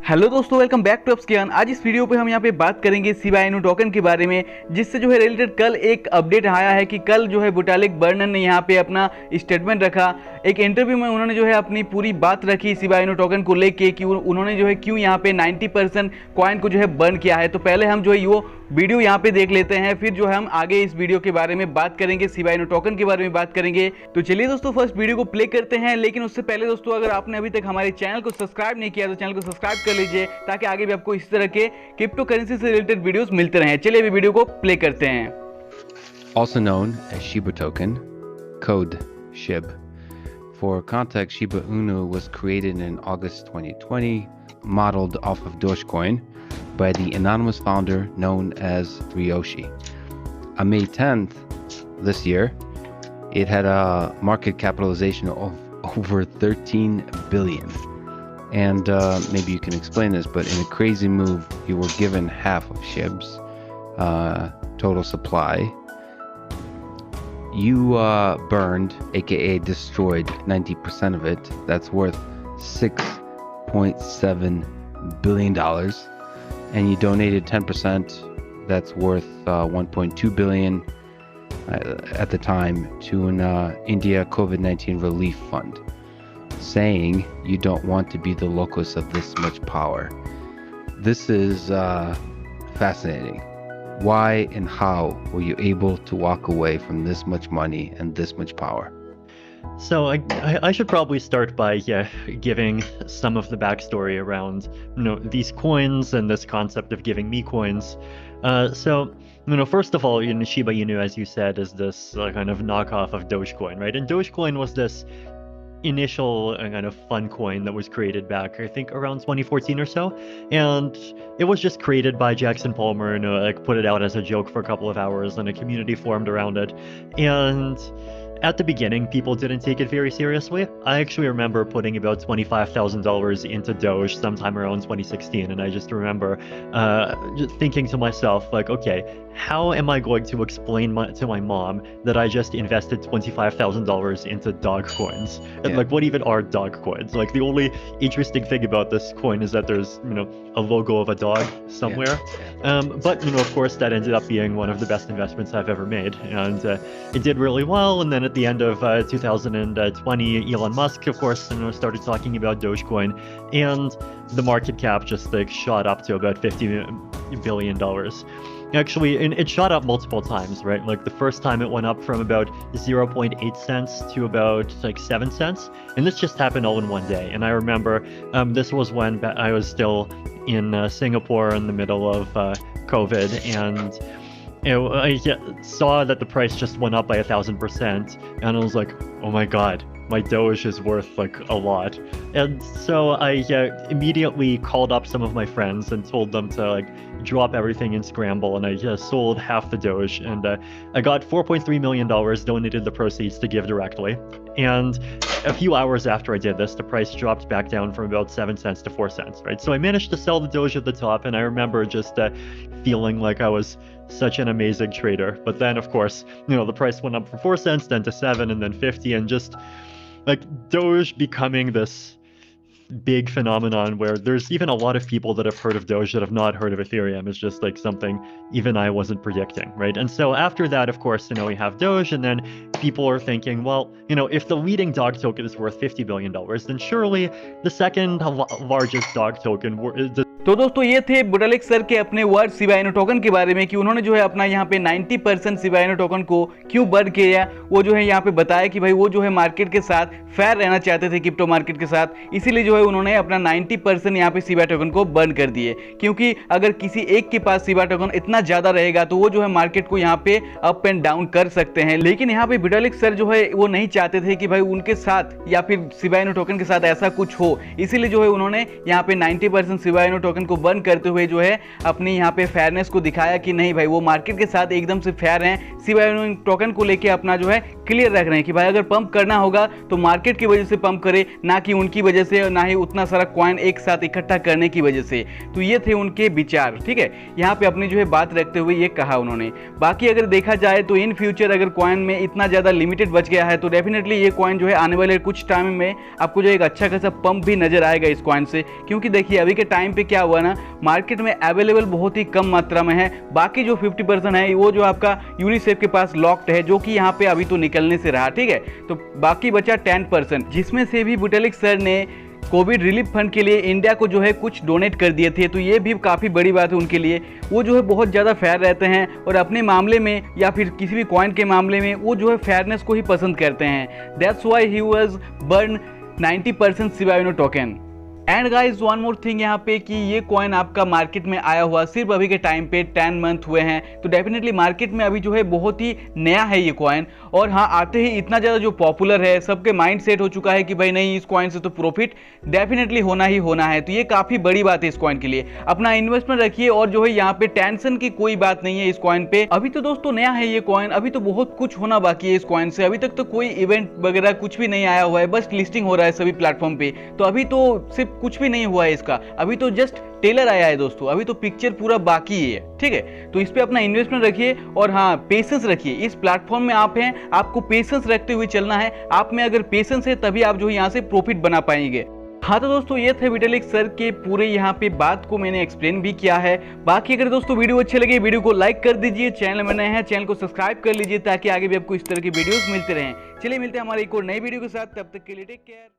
Hello दोस्तों, welcome back to अपस्कियान। आज इस वीडियो पे हम यहाँ पे बात करेंगे शिबा इनू टोकन के बारे में, जिससे जो है रिलेटेड कल एक अपडेट आया है कि कल जो है विटालिक बर्नर ने यहाँ पे अपना स्टेटमेंट रखा। एक इंटरव्यू में उन्होंने जो है अपनी पूरी बात रखी शिबा इनू टोकन को लेके कि उन्होंने जो है क्यों यहाँ पे 90% कॉइन को जो है बर्न किया है। तो पहले हम जो है वो वीडियो यहाँ पे देख लेते हैं, फिर जो है हम आगे इस वीडियो के बारे में बात करेंगे, शिबा इनू टोकन के बारे में बात करेंगे। तो चलिए दोस्तों, फर्स्ट वीडियो को प्ले करते हैं। लेकिन उससे पहले दोस्तों, अगर आपने अभी तक हमारे चैनल को सब्सक्राइब नहीं किया तो चैनल को सब्सक्राइब कर लीजिए, ताकि आगे भी आपको इस तरह के क्रिप्टो करेंसी से रिलेटेड वीडियोस मिलते रहें। चलिए अभी वीडियो को प्ले करते हैं। Also known as Shiba token, code SHIB. For context, Shiba Inu was created in August 2020, modeled off of Dogecoin by the anonymous founder known as Ryoshi. On May 10th this year, it had a market capitalization of over 13 billion. And maybe you can explain this, but in a crazy move, you were given half of SHIB's total supply. You burned, aka destroyed, 90% of it. That's worth $6.7 billion. And you donated 10%. That's worth $1.2 billion at the time to an India COVID-19 relief fund, saying you don't want to be the locus of this much power. This is fascinating. Why and how were you able to walk away from this much money and this much power? So I should probably start by giving some of the backstory around these coins and this concept of giving me coins. First of all, Shiba Inu, as you said, is this kind of knockoff of Dogecoin, right? And Dogecoin was this initial kind of fun coin that was created back, I think, around 2014 or so, and it was just created by Jackson Palmer and put it out as a joke for a couple of hours, and a community formed around it. And at the beginning, people didn't take it very seriously. I actually remember putting about $25,000 into Doge sometime around 2016, and I just remember just thinking to myself, like, okay, how am I going to explain to my mom that I just invested $25,000 into dog coins? And like, what even are dog coins? Like, the only interesting thing about this coin is that there's, a logo of a dog somewhere. But, of course, that ended up being one of the best investments I've ever made. And it did really well. And then at the end of 2020, Elon Musk, of course, started talking about Dogecoin. And the market cap just shot up to about $50 billion. Actually, it shot up multiple times, right? Like, the first time it went up from about 0.8 cents to about 7 cents. And this just happened all in one day. And I remember this was when I was still in Singapore in the middle of COVID. And I saw that the price just went up by 1,000%. And I was like, oh my God, my Doge is worth a lot. And so I immediately called up some of my friends and told them to drop everything and scramble, and I sold half the Doge, and I got $4.3 million, donated the proceeds to give directly. And a few hours after I did this, the price dropped back down from about 7 cents to 4 cents, right? So I managed to sell the Doge at the top, and I remember just feeling like I was such an amazing trader. But then, of course, the price went up from 4 cents, then to 7, and then 50, and just Doge becoming this big phenomenon where there's even a lot of people that have heard of Doge that have not heard of Ethereum. It's just something even I wasn't predicting, right? And so after that, of course, we have Doge, and then people are thinking, well, if the leading dog token is worth $50 billion, then surely the second largest dog token तो दोस्तों, ये थे Vitalik sir के अपने word Shiba Inu token के बारे में कि उन्होंने जो है अपना यहाँ पे 90% शिबा इनू टोकन को क्यों बर्न किया। वो जो है यहाँ पे बताया कि भाई वो जो है मार्केट के साथ फेयर रहना चाहते थे, क्रिप्टो मार्केट के साथ, इसीलिए जो है उन्होंने अपना 90% यहाँ पे शिबा टोकन को बर्न कर दिए। क्योंकि अगर किसी एक के पास शिबा टोकन इतना ज्यादा रहेगा तो वो जो है मार्केट को यहाँ पे अप एंड डाउन कर सकते हैं। लेकिन यहाँ पे विटालिक सर जो है वो नहीं चाहते थे कि भाई उनके साथ या फिर शिबा इनू टोकन के साथ ऐसा कुछ हो, इसीलिए जो है उन्होंने यहाँ पे 90% शिबा इनू टोकन टोकन को बर्न करते हुए जो है अपनी यहाँ पे फेयरनेस को दिखाया कि नहीं भाई वो मार्केट के साथ एकदम से फेयर हैं, शिबा इनू टोकन को लेके अपना जो है क्लियर रख रहे हैं कि भाई अगर पंप करना होगा तो मार्केट की वजह से पंप करे, ना कि उनकी वजह से, ना ही उतना सारा कॉइन एक साथ इकट्ठा करने की वजह से। तो ये थे उनके विचार, ठीक है, यहाँ पे अपनी जो है बात रखते हुए ये कहा उन्होंने। बाकी अगर देखा जाए तो इन फ्यूचर अगर कॉइन में इतना ज़्यादा लिमिटेड बच गया है तो डेफिनेटली ये कॉइन जो है आने वाले कुछ टाइम में आपको जो एक अच्छा खासा पंप भी नजर आएगा इस कॉइन से। क्योंकि देखिए अभी के टाइम पे क्या हुआ ना, मार्केट में अवेलेबल बहुत ही कम मात्रा में है, बाकी जो 50% है वो जो आपका यूनिसेफ के पास लॉक्ड है, जो कि यहाँ पे अभी तो निकलने से रहा, ठीक है। तो बाकी बचा 10%, जिसमें से भी विटालिक सर ने कोविड रिलीफ फंड के लिए इंडिया को जो है कुछ डोनेट कर दिए थे। तो ये भी काफ़ी बड़ी बात है उनके लिए। वो जो है बहुत ज़्यादा फेयर रहते हैं और अपने मामले में या फिर किसी भी कॉइन के मामले में वो जो है फेयरनेस को ही पसंद करते हैं। That's why he was born 90% Shiba Inu token. And guys one more thing यहाँ पे कि ये कॉइन आपका मार्केट में आया हुआ सिर्फ अभी के टाइम पे 10 मंथ हुए हैं, तो डेफिनेटली मार्केट में अभी जो है बहुत ही नया है ये कॉइन। और हाँ, आते ही इतना ज़्यादा जो पॉपुलर है, सबके माइंड सेट हो चुका है कि भाई नहीं इस कॉइन से तो प्रॉफिट डेफिनेटली होना ही होना है। तो ये काफ़ी बड़ी बात है इस कॉइन के लिए। अपना इन्वेस्टमेंट रखिए और जो है यहाँ पे टेंशन की कोई बात नहीं है इस कॉइन पे। अभी तो दोस्तों नया है ये कॉइन, अभी तो बहुत कुछ होना बाकी है इस कॉइन से। अभी तक तो कोई इवेंट वगैरह कुछ भी नहीं आया हुआ है, बस लिस्टिंग हो रहा है सभी प्लेटफॉर्म पे। तो अभी तो सिर्फ कुछ भी नहीं हुआ है इसका, अभी तो जस्ट टेलर आया है दोस्तों, अभी तो पिक्चर पूरा बाकी है, ठीक है। तो इस पे अपना इन्वेस्टमेंट रखिए और हाँ पेशेंस रखिए। इस प्लेटफॉर्म में आप हैं, आपको पेशेंस रखते हुए चलना है। आप में अगर पेशेंस है तभी आप जो है यहाँ से प्रॉफिट बना पाएंगे। हाँ तो दोस्तों ये थे विटालिक सर के पूरे यहाँ पे बात को मैंने एक्सप्लेन भी किया है। बाकी अगर दोस्तों वीडियो अच्छे लगे वीडियो को लाइक कर दीजिए, चैनल में नए हैं चैनल को सब्सक्राइब कर लीजिए ताकि आगे भी आपको इस तरह की वीडियोस मिलते रहें। चलिए मिलते हैं हमारे एक और नई वीडियो के साथ, तब तक के लिए टेक केयर।